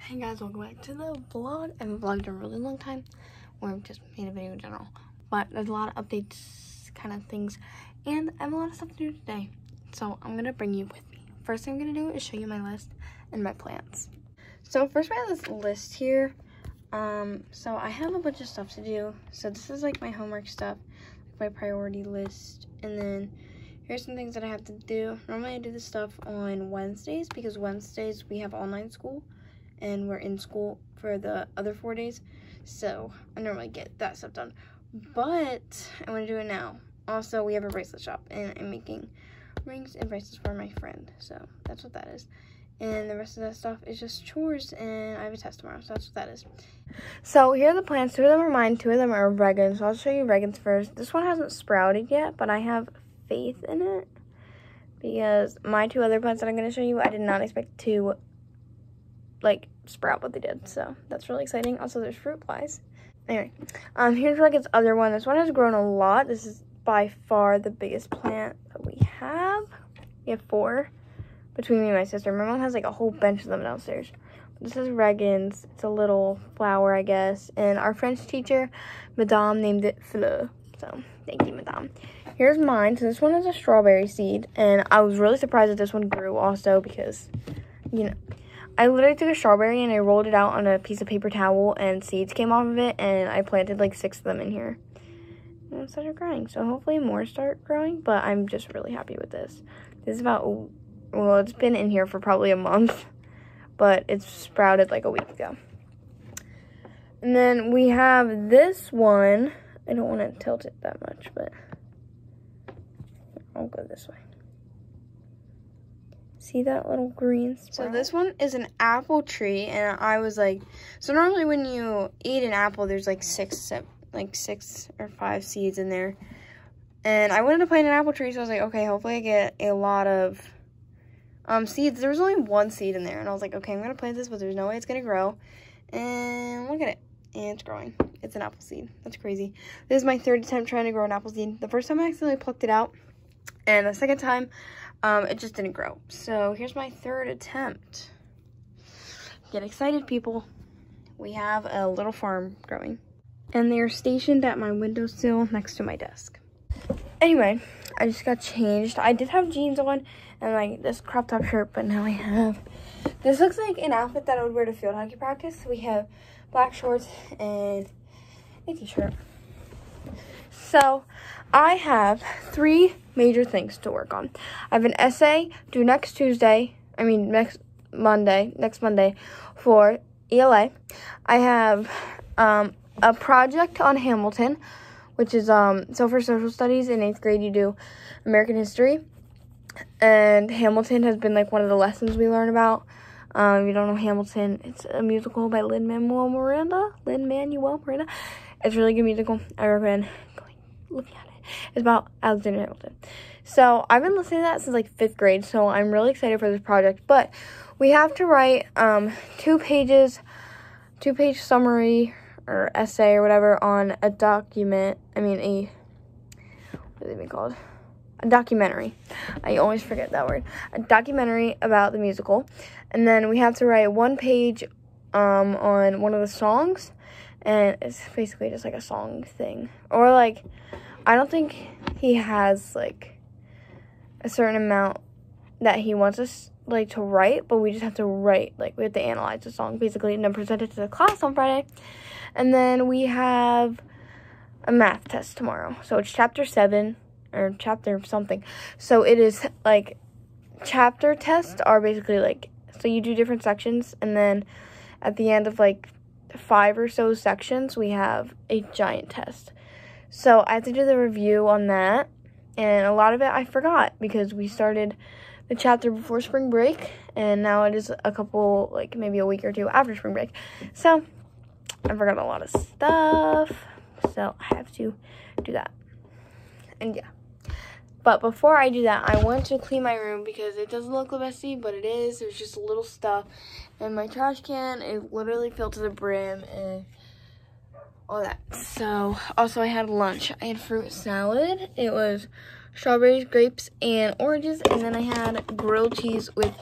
Hey guys, welcome back to the vlog. I haven't vlogged in a really long time, or I've just made a video in general. But there's a lot of updates, kind of things, and I have a lot of stuff to do today. So I'm gonna bring you with me. First thing I'm gonna do is show you my list and my plans. So first we have this list here. So I have a bunch of stuff to do. So this is like my homework stuff, my priority list, and then here's some things that I have to do. Normally I do this stuff on Wednesdays because Wednesdays we have online school and we're in school for the other 4 days. So I normally get that stuff done. But I want to do it now. Also, we have a bracelet shop and I'm making rings and bracelets for my friend. So that's what that is. And the rest of that stuff is just chores, and I have a test tomorrow, so that's what that is. So here are the plants. 2 of them are mine, 2 of them are Regan's. So I'll show you Regan's first. This one hasn't sprouted yet, but I have faith in it because my 2 other plants that I'm going to show you, I did not expect to like sprout what they did. So that's really exciting. Also, there's fruit flies. Anyway, here's Regan's other one. This one has grown a lot. This is by far the biggest plant that we have. We have 4. Between me and my sister. My mom has like a whole bench of them downstairs. This is Regan's. It's a little flower, I guess. And our French teacher, Madame, named it Fleur. So, thank you, Madame. Here's mine. So, this one is a strawberry seed. And I was really surprised that this one grew also because, you know, I literally took a strawberry and I rolled it out on a piece of paper towel and seeds came off of it. And I planted like 6 of them in here. And it started growing. So, hopefully more start growing. But I'm just really happy with this. This is about... Well, it's been in here for probably a month, but it's sprouted like a week ago. And then we have this one. I don't want to tilt it that much, but I'll go this way. See that little green sprout? So this one is an apple tree, and I was like, so normally when you eat an apple, there's like 6 or 5 seeds in there. And I wanted to plant an apple tree, so I was like, okay, hopefully I get a lot of seeds. There was only 1 seed in there, and I was like, okay, I'm gonna plant this, but there's no way it's gonna grow. And look at it, and it's growing. It's an apple seed. That's crazy. This is my 3rd attempt trying to grow an apple seed. The first time I accidentally plucked it out, and the second time, it just didn't grow. So here's my 3rd attempt. Get excited, people. We have a little farm growing, and they're stationed at my windowsill next to my desk. Anyway, I just got changed. I did have jeans on and like this crop top shirt, but now I have, this looks like an outfit that I would wear to field hockey practice. We have black shorts and a t-shirt. So I have 3 major things to work on. I have an essay due next Monday for ELA. I have a project on Hamilton, which is, so for social studies in 8th grade, you do American history. And Hamilton has been, like, one of the lessons we learn about. If you don't know Hamilton, it's a musical by Lin-Manuel Miranda. It's a really good musical. I recommend looking at it. It's about Alexander Hamilton. So, I've been listening to that since, like, 5th grade. So, I'm really excited for this project. But we have to write 2-page summary or essay or whatever on a document. What is it even called? A documentary. I always forget that word. A documentary about the musical. And then we have to write 1 page on one of the songs. And it's basically just like a song thing. Or like, I don't think he has like a certain amount that he wants us like to write, but we just have to write, like we have to analyze the song basically and then present it to the class on Friday. And then we have a math test tomorrow. So it's chapter 7 or chapter something. So it is like chapter tests are basically like, so you do different sections and then at the end of like 5 or so sections, we have a giant test. So I have to do the review on that. And a lot of it I forgot because we started the chapter before spring break. And now it is a couple, like maybe a week or 2 after spring break. So I forgot a lot of stuff. So I have to do that. And yeah. But before I do that, I want to clean my room because it doesn't look messy, but it is. There's just a little stuff. And my trash can is literally filled to the brim and all that. So, also I had lunch. I had fruit salad. It was strawberries, grapes, and oranges. And then I had grilled cheese with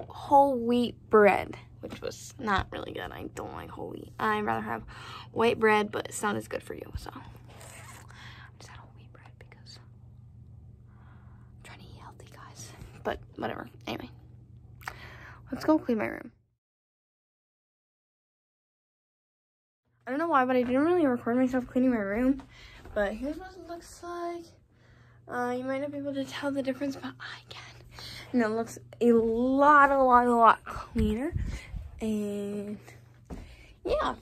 whole wheat bread. which was not really good. I don't like whole wheat. I'd rather have white bread, but it's not as good for you, so I just had whole wheat bread because I'm trying to eat healthy, guys. But whatever. Anyway, let's go clean my room. I don't know why, but I didn't really record myself cleaning my room. But here's what it looks like. You might not be able to tell the difference, but I can. And it looks a lot cleaner. And yeah.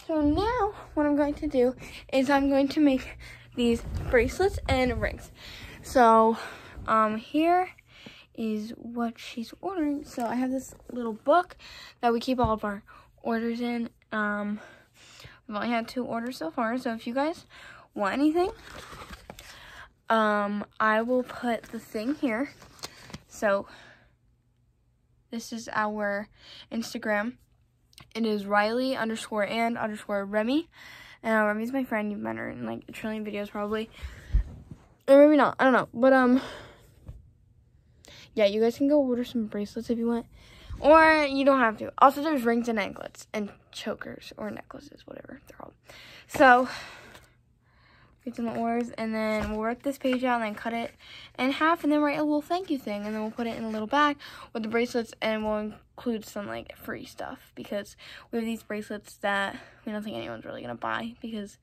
So now what I'm going to do is I'm going to make these bracelets and rings. So here is what she's ordering. So I have this little book that we keep all of our orders in. We've only had 2 orders so far, so if you guys want anything, I will put the thing here. So this is our Instagram. It is Riley_and_Remy. And Remy's my friend. You've met her in like a trillion videos probably. Or maybe not. I don't know. But yeah, you guys can go order some bracelets if you want. Or you don't have to. Also, there's rings and anklets and chokers or necklaces, whatever they're called. So, get some orders, and then we'll rip this page out and then cut it in half, and then write a little thank you thing, and then we'll put it in a little bag with the bracelets, and we'll include some like free stuff because we have these bracelets that we don't think anyone's really gonna buy because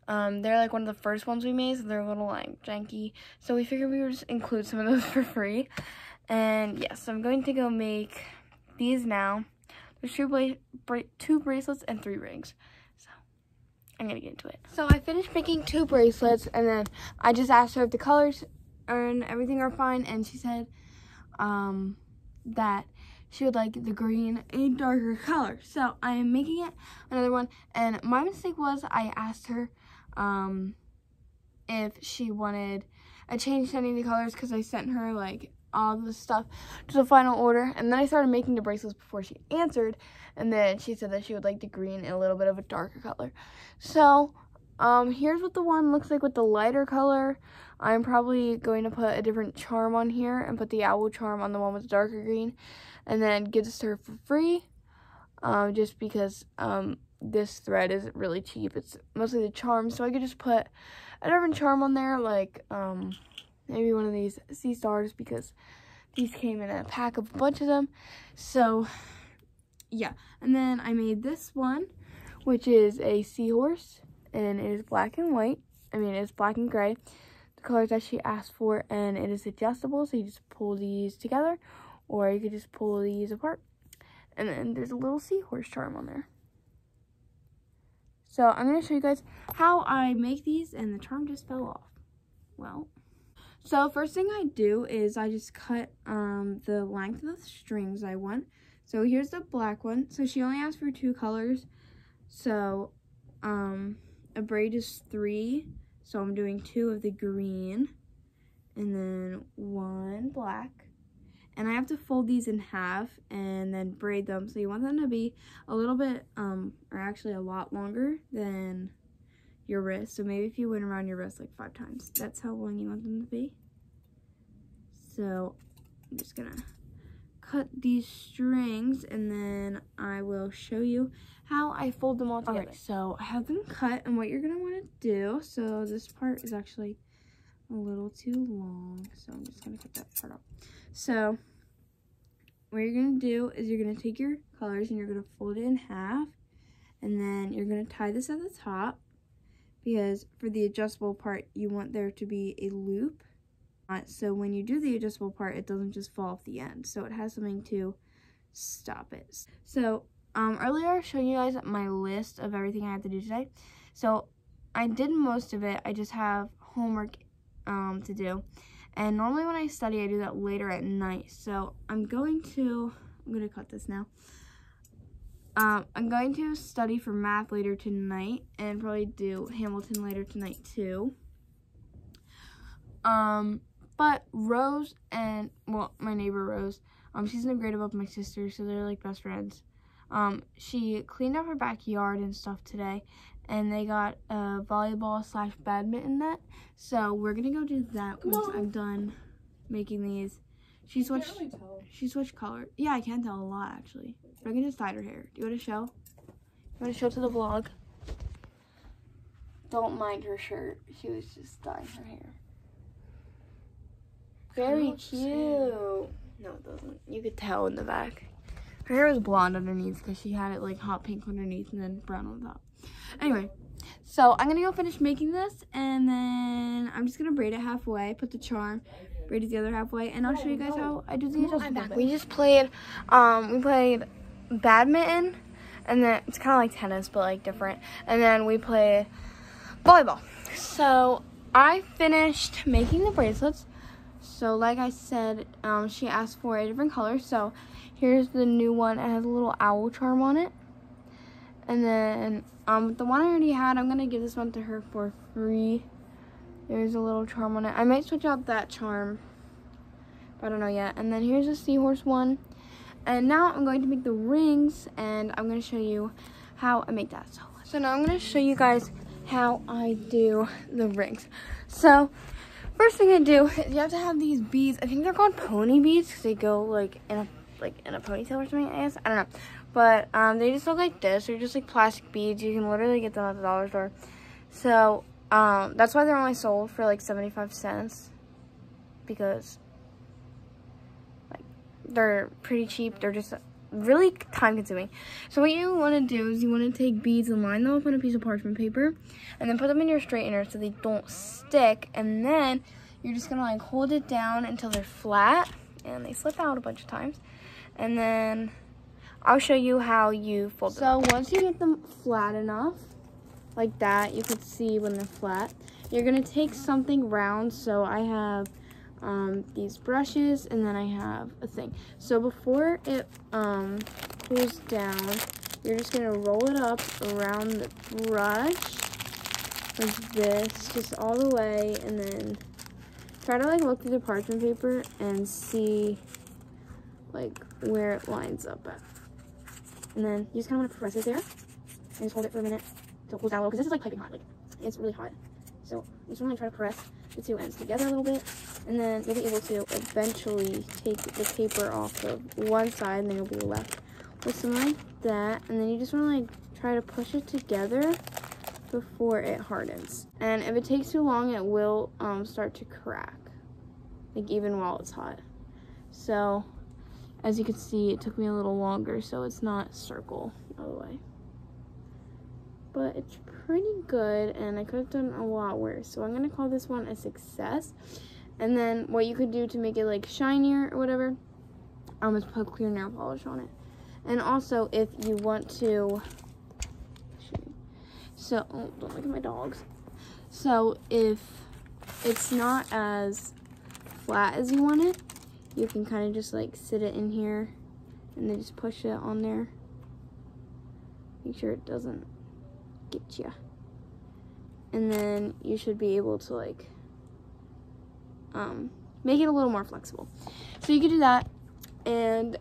they're like one of the first ones we made, so they're a little like janky. So we figured we would just include some of those for free. And yes, so I'm going to go make these now. There's 2 bracelets and 3 rings. So I'm gonna get into it. So I finished making 2 bracelets, and then I just asked her if the colors and everything are fine, and she said that she would like the green a darker color. So I am making it another one, and my mistake was I asked her if she wanted a change to any of the colors because I sent her like all the stuff to the final order, and then I started making the bracelets before she answered, and then she said that she would like the green and a little bit of a darker color. So here's what the one looks like with the lighter color. I'm probably going to put a different charm on here and put the owl charm on the one with the darker green, and then give this to her for free, just because this thread is really cheap. It's mostly the charm, so I could just put a different charm on there, like maybe one of these sea stars, because these came in a pack of a bunch of them. So yeah, and then I made this one, which is a seahorse, and it is black and white. I mean, it's black and gray, the colors that she asked for, and it is adjustable, so you just pull these together, or you could just pull these apart. And then there's a little seahorse charm on there. So I'm going to show you guys how I make these, and the charm just fell off. Well, so first thing I do is I just cut the length of the strings I want. So here's the black one. So she only asked for 2 colors. So a braid is 3. So I'm doing 2 of the green and then 1 black. And I have to fold these in half and then braid them. So you want them to be a little bit, or actually a lot longer than your wrist. So maybe if you went around your wrist like 5 times, that's how long you want them to be. So I'm just gonna cut these strings, and then I will show you how I fold them all together. Alright, so I have them cut, and what you're gonna wanna do, so this part is actually a little too long, so I'm just gonna cut that part off. So what you're gonna do is you're gonna take your colors and you're gonna fold it in half, and then you're gonna tie this at the top, because for the adjustable part you want there to be a loop, so when you do the adjustable part it doesn't just fall off the end, so it has something to stop it. So earlier I was showing you guys my list of everything I have to do today. So I did most of it. I just have homework to do, and normally when I study I do that later at night. So I'm gonna cut this now. I'm going to study for math later tonight and probably do Hamilton later tonight too. But Rose and, well, my neighbor Rose, she's in a grade above my sister, so they're like best friends. She cleaned up her backyard and stuff today, and they got a volleyball/badminton net. So we're gonna go do that once I'm done making these. She switched. Can't really tell. She switched color. Yeah, I can tell a lot actually. Reagan just dyed her hair. Do you want to show? You want to show to the vlog? Don't mind her shirt. She was just dyeing her hair. Very cute. No, it doesn't. You could tell in the back. Her hair was blonde underneath because she had it like hot pink underneath and then brown on the top. Anyway, so I'm gonna go finish making this and then I'm just gonna braid it halfway, put the charm, braid it the other halfway, and I'll show you guys how I do the adjustment. We just played, we played badminton, and then it's kind of like tennis but like different, and then we played volleyball. So I finished making the bracelets. So like I said, she asked for a different color. So here's the new one. It has a little owl charm on it. And then the one I already had, I'm going to give this one to her for free. There's a little charm on it. I might switch out that charm, but I don't know yet. And then here's a seahorse one. And now I'm going to make the rings, and I'm going to show you how I make that. So now I'm going to show you guys how I do the rings. So first thing I do is you have to have these beads. I think they're called pony beads because they go like in a ponytail or something, I guess. I don't know. But they just look like this. They're just like plastic beads. You can literally get them at the dollar store. So that's why they're only sold for like 75 cents. Because like they're pretty cheap. They're just really time consuming. So what you want to do is you want to take beads and line them up on a piece of parchment paper. And then put them in your straightener so they don't stick. And then you're just going to like hold it down until they're flat. And they slip out a bunch of times. And then I'll show you how you fold them. So once you get them flat enough, like that, you can see when they're flat, you're gonna take something round. So I have these brushes, and then I have a thing. So before it cools down, you're just gonna roll it up around the brush like this, just all the way, and then try to like look through the parchment paper and see like where it lines up at. And then you just kind of want to press it there and just hold it for a minute until it cools down a little, because this is like piping hot, like it's really hot. So you just want to try to press the two ends together a little bit, and then you'll be able to eventually take the paper off of one side, and then you'll be left with something like that. And then you just want to like try to push it together before it hardens. And if it takes too long, it will start to crack, like even while it's hot. So as you can see, it took me a little longer, so it's not circle all the way. But it's pretty good, and I could have done a lot worse. So I'm going to call this one a success. And then what you could do to make it like shinier or whatever, is put clear nail polish on it. And also, if you want to, so, oh, don't look at my dogs. So if it's not as flat as you want it, you can kind of just like sit it in here and then just push it on there. Make sure it doesn't get you. And then you should be able to like make it a little more flexible. So you can do that, and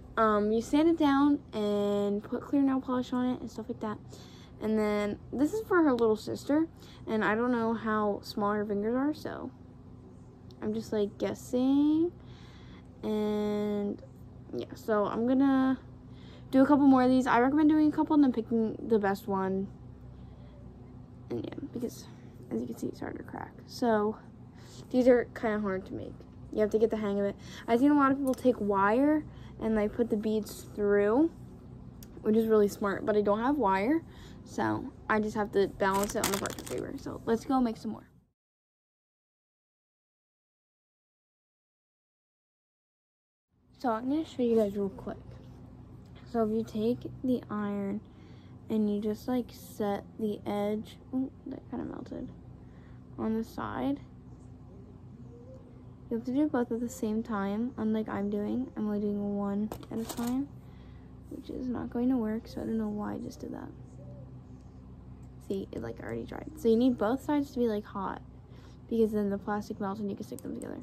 you sand it down and put clear nail polish on it and stuff like that. And then this is for her little sister, and I don't know how small her fingers are, so I'm just like guessing. And yeah, so I'm gonna do a couple more of these. I recommend doing a couple and then picking the best one. And yeah, because as you can see, it's hard to crack. So these are kind of hard to make. You have to get the hang of it. I've seen a lot of people take wire and like put the beads through, which is really smart, but I don't have wire, so I just have to balance it on the parchment paper. So let's go make some more. So I'm going to show you guys real quick. So if you take the iron and you just like set the edge, oh, that kind of melted, on the side, you have to do both at the same time, unlike I'm doing. I'm only doing one at a time, which is not going to work, so I don't know why I just did that. See, it like already dried. So you need both sides to be like hot, because then the plastic melts and you can stick them together.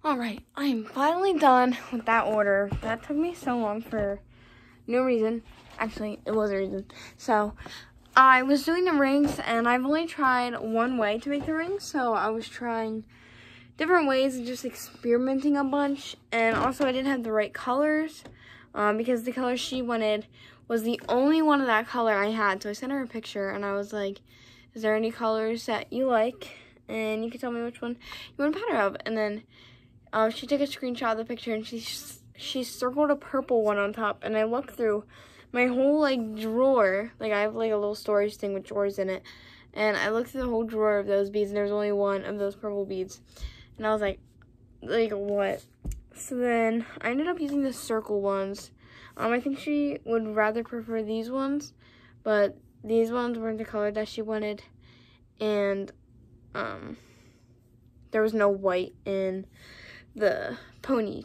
Alright, I am finally done with that order. That took me so long for no reason. Actually, it was a reason. So, I was doing the rings, and I've only tried one way to make the rings. So, I was trying different ways and just experimenting a bunch. And also, I didn't have the right colors because the color she wanted was the only one of that color I had. So, I sent her a picture, and I was like, is there any colors that you like? And you can tell me which one you want a pattern of. And then she took a screenshot of the picture, and she circled a purple one on top. And I looked through my whole, like, drawer. Like, I have, like, a little storage thing with drawers in it. And I looked through the whole drawer of those beads, and there was only one of those purple beads. And I was like, what? So then I ended up using the circle ones. I think she would rather prefer these ones, but these ones weren't the color that she wanted. And there was no white in the pony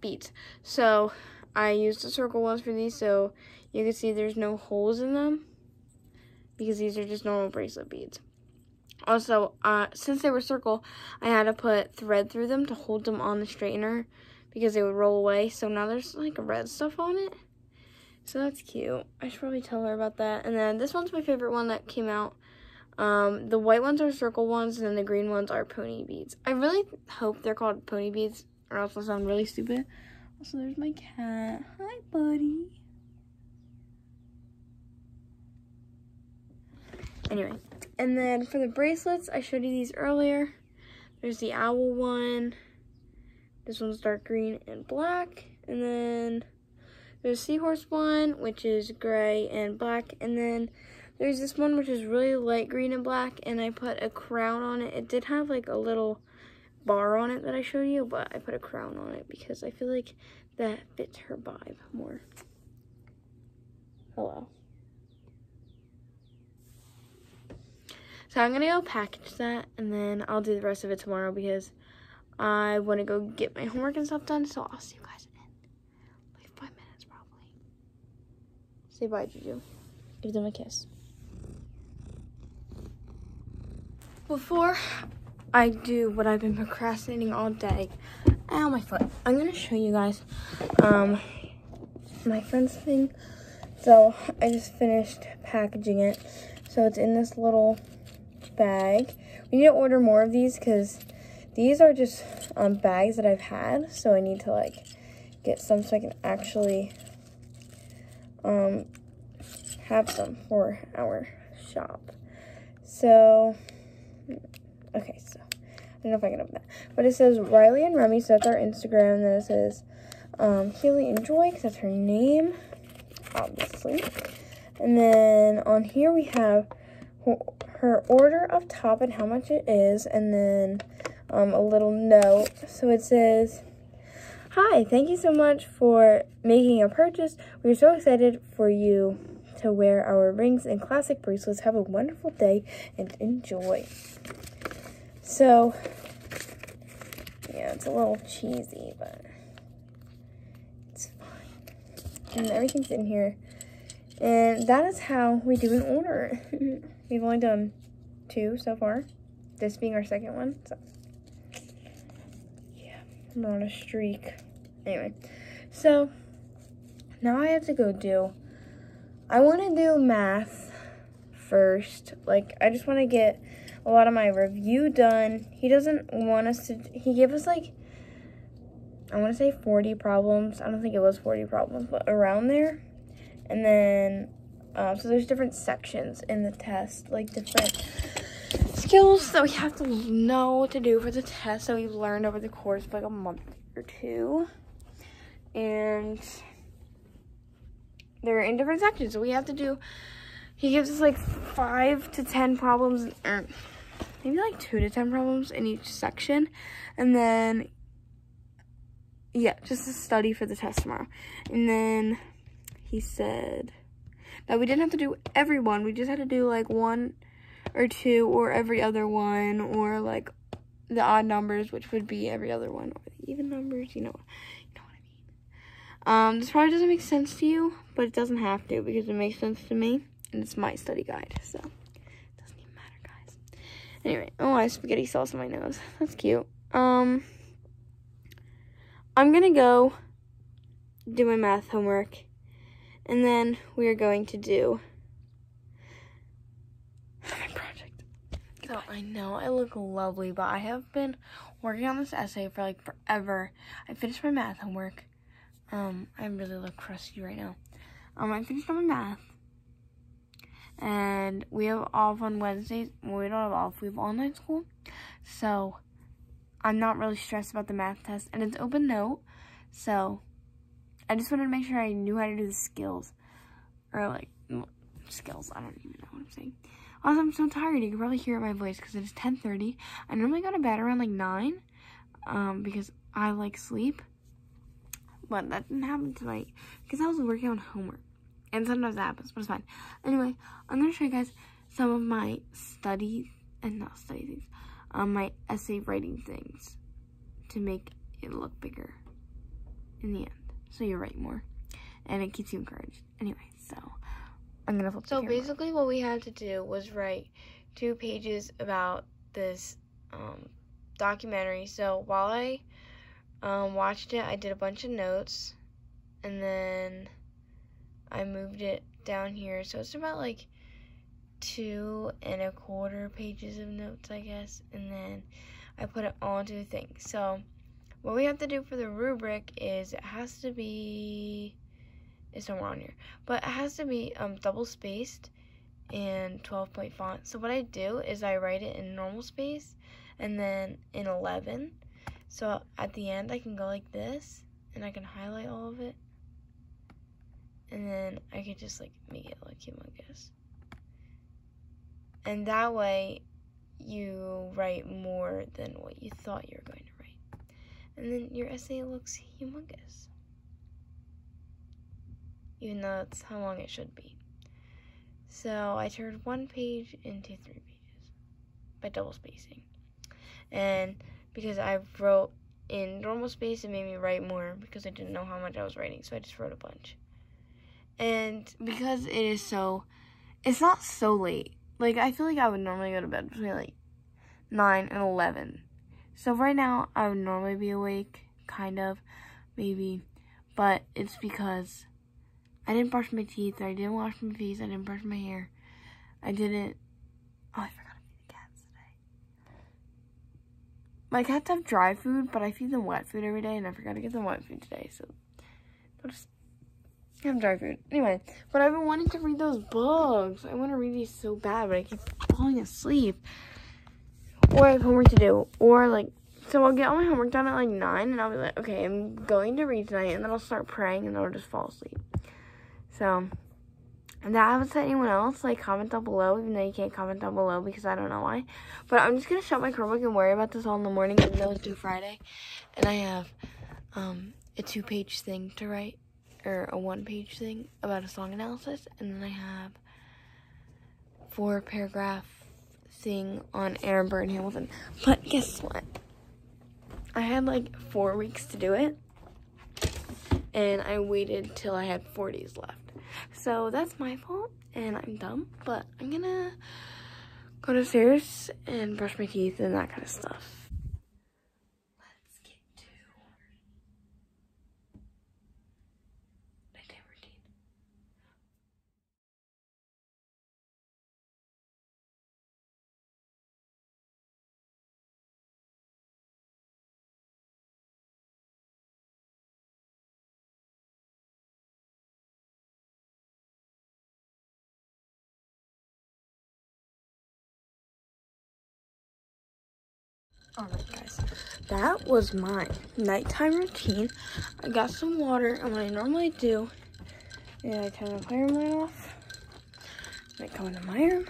beads. So I used the circle ones for these, so you can see there's no holes in them because these are just normal bracelet beads. Also, since they were circle, I had to put thread through them to hold them on the straightener because they would roll away. So now there's like red stuff on it. So that's cute. I should probably tell her about that. And then this one's my favorite one that came out. The white ones are circle ones, and then the green ones are pony beads. I really hope they're called pony beads, or else I'll sound really stupid. Also, there's my cat. Hi, buddy. Anyway, and then for the bracelets, I showed you these earlier. There's the owl one. This one's dark green and black. And then there's seahorse one, which is gray and black. And then there's this one, which is really light green and black, and I put a crown on it. It did have like a little bar on it that I showed you, but I put a crown on it because I feel like that fits her vibe more. Hello. So I'm gonna go package that, and then I'll do the rest of it tomorrow because I want to go get my homework and stuff done. So I'll see you guys in like 5 minutes probably. Say bye, Juju. Give them a kiss. Before I do what I've been procrastinating all day, ow, my foot, I'm gonna show you guys my friend's thing. So I just finished packaging it. So it's in this little bag. We need to order more of these because these are just bags that I've had. So I need to like get some so I can actually have some for our shop. So okay, so I don't know if I can open that, but it says Riley and Remy, so that's our Instagram. And then it says Haley and Joy, because that's her name, obviously. And then on here we have her order of top and how much it is, and then a little note. So it says, "Hi, thank you so much for making a purchase. We're so excited for you to wear our rings and classic bracelets. Have a wonderful day and enjoy." So, yeah, it's a little cheesy, but it's fine. And everything's in here. And that is how we do an order. We've only done 2 so far. This being our second one. So, yeah, I'm on a streak. Anyway, so now I have to go I want to do math first. Like, I just want to get a lot of my review done. He doesn't want us to, he gave us like, I want to say 40 problems. I don't think it was 40 problems, but around there. And then, so there's different sections in the test, like different skills that we have to know what to do for the test that we've learned over the course of like a month or 2. And they're in different sections, so we have to do, he gives us like 5 to 10 problems, or maybe like 2 to 10 problems in each section. And then, yeah, just a study for the test tomorrow. And then he said that we didn't have to do every one. We just had to do like 1 or 2 or every other one, or like the odd numbers, which would be every other one, or the even numbers, you know what I mean. This probably doesn't make sense to you, but it doesn't have to because it makes sense to me, and it's my study guide, so it doesn't even matter, guys. Anyway, oh, I have spaghetti sauce on my nose. That's cute. I'm going to go do my math homework, and then we are going to do my project. So I know I look lovely, but I have been working on this essay for like forever. I finished my math homework. I really look crusty right now. I finished on my math, and we have off on Wednesdays. Well, we don't have off. We have online school, so I'm not really stressed about the math test, and it's open note, so I just wanted to make sure I knew how to do the skills, or like, skills, I don't even know what I'm saying. Also, I'm so tired, you can probably hear it in my voice, because it is 10:30, I normally go to bed around like 9, because I like sleep, but that didn't happen tonight, because I was working on homework, and sometimes that happens, but it's fine. Anyway, I'm going to show you guys some of my my essay writing things, to make it look bigger in the end. So you write more, and it keeps you encouraged. Anyway, so I'm gonna flip the camera. Basically what we had to do was write 2 pages about this documentary. So while I watched it, I did a bunch of notes, and then I moved it down here. So it's about like 2¼ pages of notes, I guess, and then I put it all into a thing. So what we have to do for the rubric is it has to be, it's somewhere on here, but it has to be double spaced and 12-point font. So what I do is I write it in normal space and then in 11. So at the end I can go like this, and I can highlight all of it, and then I could just like make it look humongous. And that way you write more than what you thought you were going to write. And then your essay looks humongous, even though that's how long it should be. So I turned 1 page into 3 pages by double spacing. And because I wrote in normal space, it made me write more because I didn't know how much I was writing, so I just wrote a bunch. And because it's not so late. Like, I feel like I would normally go to bed between like 9 and 11. So right now, I would normally be awake, kind of, maybe, but it's because I didn't brush my teeth, I didn't wash my face, I didn't brush my hair, I forgot to feed the cats today. My cats have dry food, but I feed them wet food every day, and I forgot to get them wet food today, so they'll just have dry food. Anyway, but I've been wanting to read those books. I want to read these so bad, but I keep falling asleep. Or I have homework to do, or like, so I'll get all my homework done at like 9, and I'll be like, okay, I'm going to read tonight, and then I'll start praying, and then I'll just fall asleep. So, and that happens to anyone else, like, comment down below, even though you can't comment down below, because I don't know why. But I'm just going to shut my Chromebook and worry about this all in the morning, even though it's due Friday, and I have a 2-page thing to write, or a 1-page thing about a song analysis, and then I have 4-paragraph thing on Aaron Burr and Hamilton. But guess what? I had like 4 weeks to do it, and I waited till I had 4 days left. So that's my fault, and I'm dumb, but I'm gonna go downstairs and brush my teeth and that kind of stuff. Let's get to nighttime routine. Alright guys, that was my nighttime routine. I got some water, and what I normally do is I turn the fire light off, I come into my room,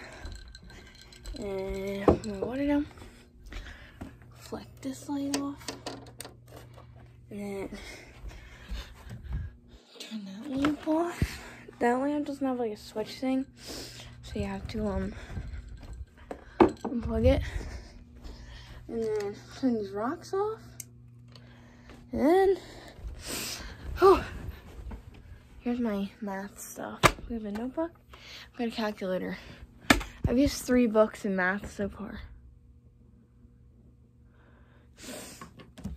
and put my water down, flick this light off, and then turn that lamp off. That lamp doesn't have like a switch thing, so you have to unplug it. And then turn these rocks off. And then, here's my math stuff. We have a notebook. I've got a calculator. I've used 3 books in math so far.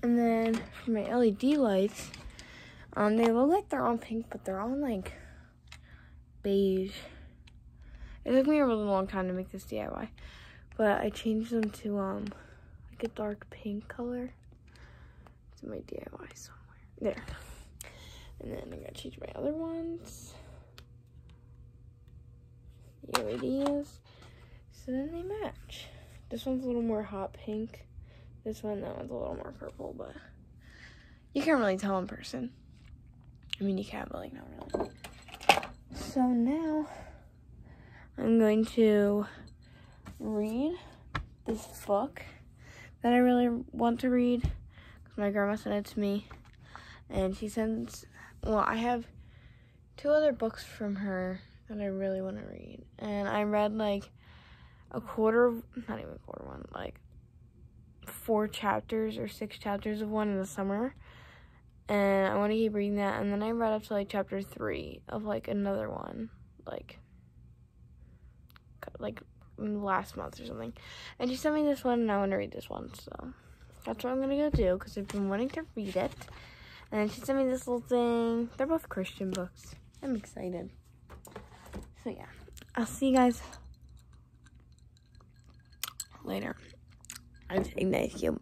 And then for my LED lights, they look like they're all pink, but they're all like beige. It took me a really long time to make this DIY, but I changed them to like a dark pink color. It's in my DIY somewhere. There. And then I gotta change my other ones. The LEDs. So then they match. This one's a little more hot pink. That one's a little more purple, but you can't really tell in person. I mean, you can, but like, not really. So now I'm going to read this book that I really want to read because my grandma sent it to me. And she sends, well, I have 2 other books from her that I really want to read. And I read like not even a quarter one, like 4 chapters or 6 chapters of one in the summer. And I want to keep reading that. And then I read up to like chapter 3 of like another one, like last month or something. And she sent me this one and I want to read this one. So that's what I'm going to go do because I've been wanting to read it. And she sent me this little thing. They're both Christian books. I'm excited. So yeah, I'll see you guys later. I'm saying thank you.